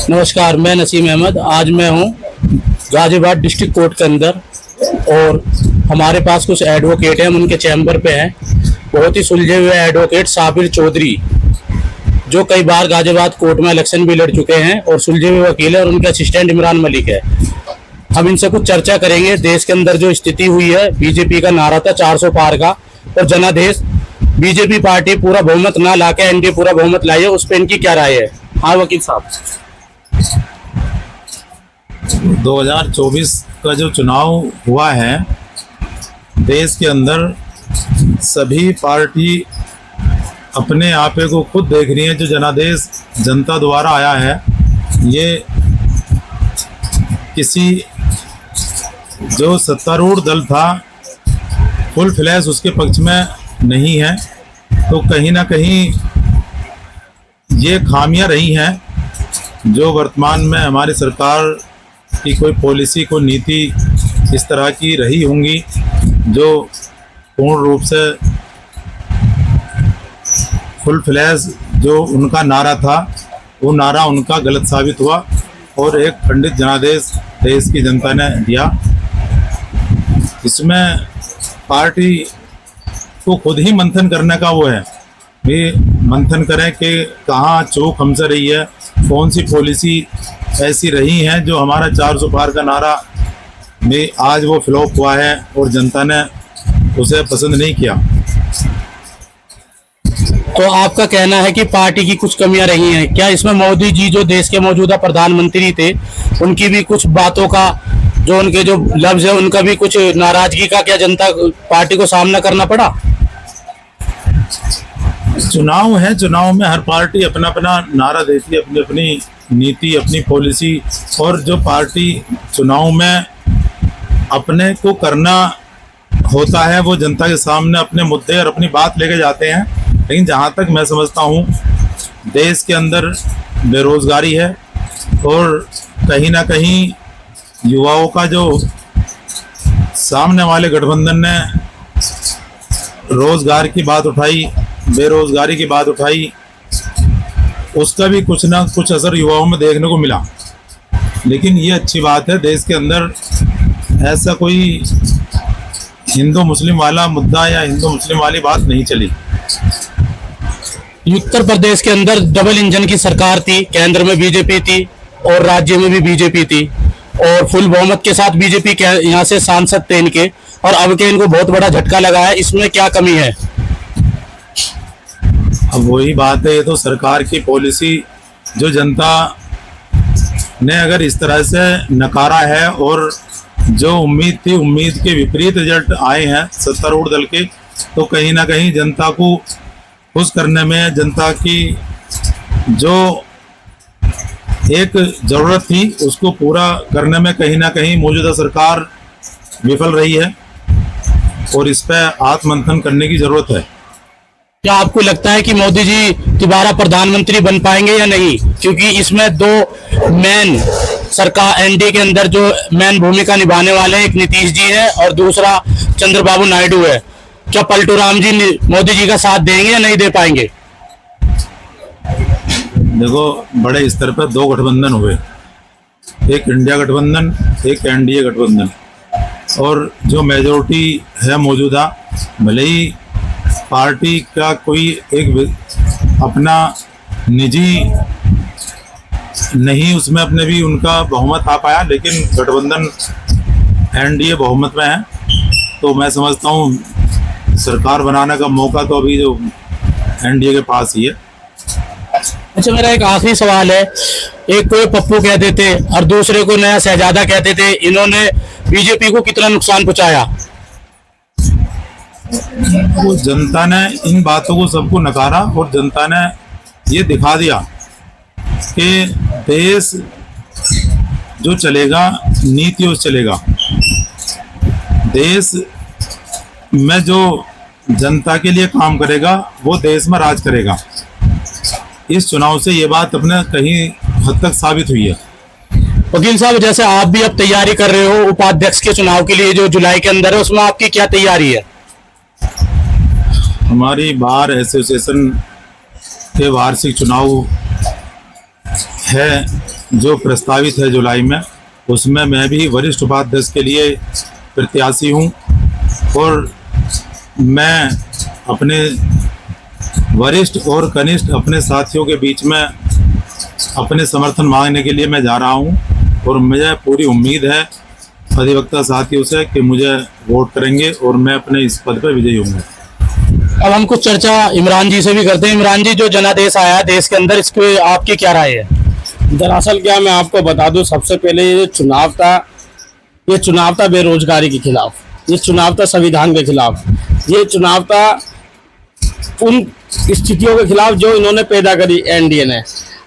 नमस्कार, मैं नसीम अहमद। आज मैं हूं गाजियाबाद डिस्ट्रिक्ट कोर्ट के अंदर और हमारे पास कुछ एडवोकेट हैं, हम उनके चैम्बर पे हैं। बहुत ही सुलझे हुए एडवोकेट साबिर चौधरी, जो कई बार गाजियाबाद कोर्ट में इलेक्शन भी लड़ चुके हैं और सुलझे हुए वकील है, और उनके असिस्टेंट इमरान मलिक है। हम इनसे कुछ चर्चा करेंगे। देश के अंदर जो स्थिति हुई है, बीजेपी का नारा था 400 पार का, और जनादेश बीजेपी पार्टी पूरा बहुमत ना लाके एनडीए पूरा बहुमत लाई है, उस पर इनकी क्या राय है? हाँ वकील साहब। 2024 का जो चुनाव हुआ है, देश के अंदर सभी पार्टी अपने आपे को खुद देख रही है। जो जनादेश जनता द्वारा आया है, ये किसी जो सत्तारूढ़ दल था फुल फ्लैश उसके पक्ष में नहीं है। तो कहीं ना कहीं ये खामियां रही हैं जो वर्तमान में हमारी सरकार की कोई पॉलिसी, कोई नीति इस तरह की रही होंगी जो पूर्ण रूप से फुल फ्लैश जो उनका नारा था, वो नारा उनका गलत साबित हुआ और एक खंडित जनादेश देश की जनता ने दिया। इसमें पार्टी को खुद ही मंथन करने का वो है, भी मंथन करें कि कहाँ चूक हमसे रही है, कौन सी पॉलिसी ऐसी रही है जो हमारा 400 पार का नारा में आज वो फ्लॉप हुआ है और जनता ने उसे पसंद नहीं किया। तो आपका कहना है कि पार्टी की कुछ कमियां रही हैं क्या? इसमें मोदी जी जो देश के मौजूदा प्रधानमंत्री थे, उनकी भी कुछ बातों का, जो उनके जो लफ्ज है, उनका भी कुछ नाराजगी का क्या जनता पार्टी को सामना करना पड़ा? चुनाव है, चुनाव में हर पार्टी अपना अपना नारा देती है, अपनी अपनी नीति, अपनी पॉलिसी, और जो पार्टी चुनाव में अपने को करना होता है वो जनता के सामने अपने मुद्दे और अपनी बात लेके जाते हैं। लेकिन जहाँ तक मैं समझता हूँ, देश के अंदर बेरोजगारी है और कहीं ना कहीं युवाओं का जो सामने वाले गठबंधन ने रोजगार की बात उठाई, बेरोजगारी की बात उठाई, उसका भी कुछ ना कुछ असर युवाओं में देखने को मिला। लेकिन ये अच्छी बात है, देश के अंदर ऐसा कोई हिंदू मुस्लिम वाला मुद्दा या हिंदू मुस्लिम वाली बात नहीं चली। उत्तर प्रदेश के अंदर डबल इंजन की सरकार थी, केंद्र में बीजेपी थी और राज्य में भी बीजेपी थी, और फुल बहुमत के साथ बीजेपी यहाँ से सांसद थे इनके, और अब के इनको बहुत बड़ा झटका लगा है। इसमें क्या कमी है? अब वही बात है, ये तो सरकार की पॉलिसी जो जनता ने अगर इस तरह से नकारा है और जो उम्मीद थी, उम्मीद के विपरीत रिजल्ट आए हैं सत्तारूढ़ दल के, तो कहीं ना कहीं जनता को खुश करने में, जनता की जो एक ज़रूरत थी उसको पूरा करने में कहीं ना कहीं मौजूदा सरकार विफल रही है और इस पर आत्ममंथन करने की ज़रूरत है। क्या आपको लगता है कि मोदी जी दोबारा प्रधानमंत्री बन पाएंगे या नहीं? क्योंकि इसमें दो मेन सरकार एनडीए के अंदर जो मेन भूमिका निभाने वाले हैं, एक नीतीश जी है और दूसरा चंद्रबाबू नायडू है। क्या पलटू राम जी मोदी जी का साथ देंगे या नहीं दे पाएंगे? देखो, बड़े स्तर पर दो गठबंधन हुए, एक इंडिया गठबंधन, एक एनडीए गठबंधन, और जो मेजोरिटी है मौजूदा, भले ही पार्टी का कोई एक अपना निजी नहीं उसमें अपने भी उनका बहुमत आ पाया, लेकिन गठबंधन एनडीए बहुमत में है। तो मैं समझता हूँ सरकार बनाने का मौका तो अभी जो एनडीए के पास ही है। अच्छा, मेरा एक आखिरी सवाल है। एक को पप्पू कहते थे और दूसरे को नया शहजादा कहते थे, इन्होंने बीजेपी को कितना नुकसान पहुंचाया? वो जनता ने इन बातों को सबको नकारा और जनता ने ये दिखा दिया कि देश जो चलेगा नीति उस चलेगा। देश में जो जनता के लिए काम करेगा वो देश में राज करेगा। इस चुनाव से ये बात अपने कहीं हद तक साबित हुई है। वकील साहब, जैसे आप भी अब तैयारी कर रहे हो उपाध्यक्ष के चुनाव के लिए जो जुलाई के अंदर है, उसमें आपकी क्या तैयारी है? हमारी बार एसोसिएशन के वार्षिक चुनाव है जो प्रस्तावित है जुलाई में, उसमें मैं भी वरिष्ठ उपाध्यक्ष के लिए प्रत्याशी हूँ और मैं अपने वरिष्ठ और कनिष्ठ अपने साथियों के बीच में अपने समर्थन मांगने के लिए मैं जा रहा हूँ और मुझे पूरी उम्मीद है अधिवक्ता साथियों से कि मुझे वोट करेंगे और मैं अपने इस पद पर विजयी होंगे। अब हम कुछ चर्चा इमरान जी से भी करते हैं। इमरान जी, जो जनादेश आया देश के अंदर, इस पे आपकी क्या राय है? दरअसल क्या मैं आपको बता दूं, सबसे पहले ये चुनाव था बेरोजगारी के खिलाफ, ये चुनाव था संविधान के खिलाफ, ये चुनाव था उन स्थितियों के खिलाफ जो इन्होंने पैदा करी एनडीए ने।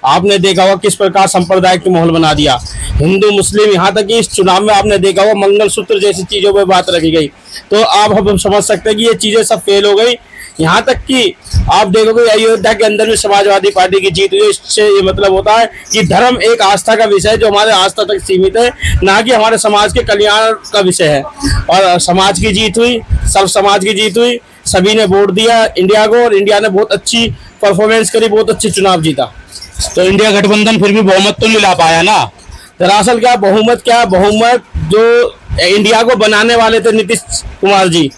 आपने देखा होगा किस प्रकार सांप्रदायिक माहौल बना दिया, हिंदू मुस्लिम, यहाँ तक कि इस चुनाव में आपने देखा होगा मंगलसूत्र जैसी चीजों पर बात रखी गई। तो आप हम समझ सकते हैं कि ये चीजें सब फेल हो गई। यहाँ तक कि आप देखोगे अयोध्या के अंदर भी समाजवादी पार्टी की जीत हुई। इससे ये मतलब होता है कि धर्म एक आस्था का विषय है जो हमारे आस्था तक सीमित है, ना कि हमारे समाज के कल्याण का विषय है। और समाज की जीत हुई, सब समाज की जीत हुई, सभी ने वोट दिया इंडिया को और इंडिया ने बहुत अच्छी परफॉर्मेंस करी, बहुत अच्छी चुनाव जीता। तो इंडिया गठबंधन फिर भी बहुमत तो नहीं ला पाया ना। दरअसल बहुमत जो इंडिया को बनाने वाले थे नीतीश कुमार जी,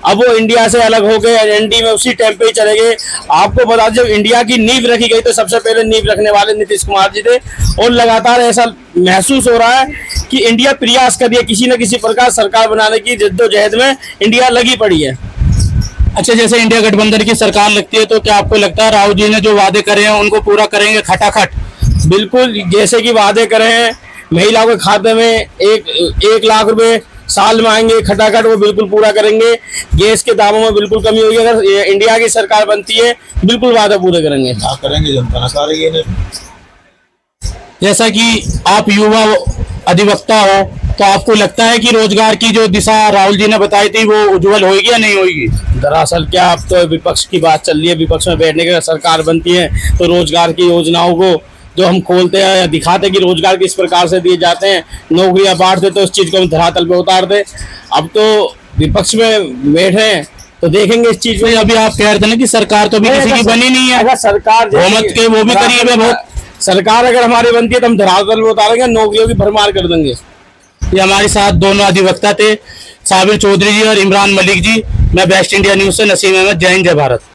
अब वो इंडिया से अलग हो गए, एनडीए में उसी टाइम पे ही चले गए। आपको बता दें, जब इंडिया की नींव रखी गई तो सबसे पहले नींव रखने वाले नीतीश कुमार जी थे और लगातार ऐसा महसूस हो रहा है कि इंडिया प्रयास कर रही है, किसी न किसी प्रकार सरकार बनाने की जद्दोजहद में इंडिया लगी पड़ी है। अच्छा, जैसे इंडिया गठबंधन की सरकार लगती है तो क्या आपको लगता है राहुल जी ने जो वादे करे हैं उनको पूरा करेंगे खटाखट? बिल्कुल, जैसे कि वादे करे हैं, महिलाओं के खाते में एक लाख रुपए साल में आएंगे खटाखट, वो बिल्कुल पूरा करेंगे। गैस के दामों में बिल्कुल कमी होगी। अगर इंडिया की सरकार बनती है बिल्कुल वादा पूरे करेंगे। करेंगे, जनता करेगी। जैसा कि आप युवा अधिवक्ता हो तो आपको लगता है कि रोजगार की जो दिशा राहुल जी ने बताई थी वो उज्जवल होगी या नहीं होगी? दरअसल क्या, अब तो विपक्ष की बात चल रही है, विपक्ष में बैठने के सरकार बनती है तो रोजगार की योजनाओं को जो हम खोलते हैं या दिखाते हैं कि रोजगार किस प्रकार से दिए जाते हैं, नौकरियां बांटते, तो उस चीज को हम धरातल पे उतारते। अब तो विपक्ष में बैठे हैं तो देखेंगे इस चीज में। अभी आप कह रहे थे ना कि सरकार तो भी किसी की बनी नहीं है, अगर सरकार बहुमत के वो भी करीब है बहुत। सरकार अगर हमारी बनती है तो हम धरातल पे उतारेंगे, नौकरियों की भरमार कर देंगे। ये हमारे साथ दोनों अधिवक्ता थे, साबिर चौधरी जी और इमरान मलिक जी। मैं बेस्ट इंडिया न्यूज से नसीम अहमद। जय हिंद, जय भारत।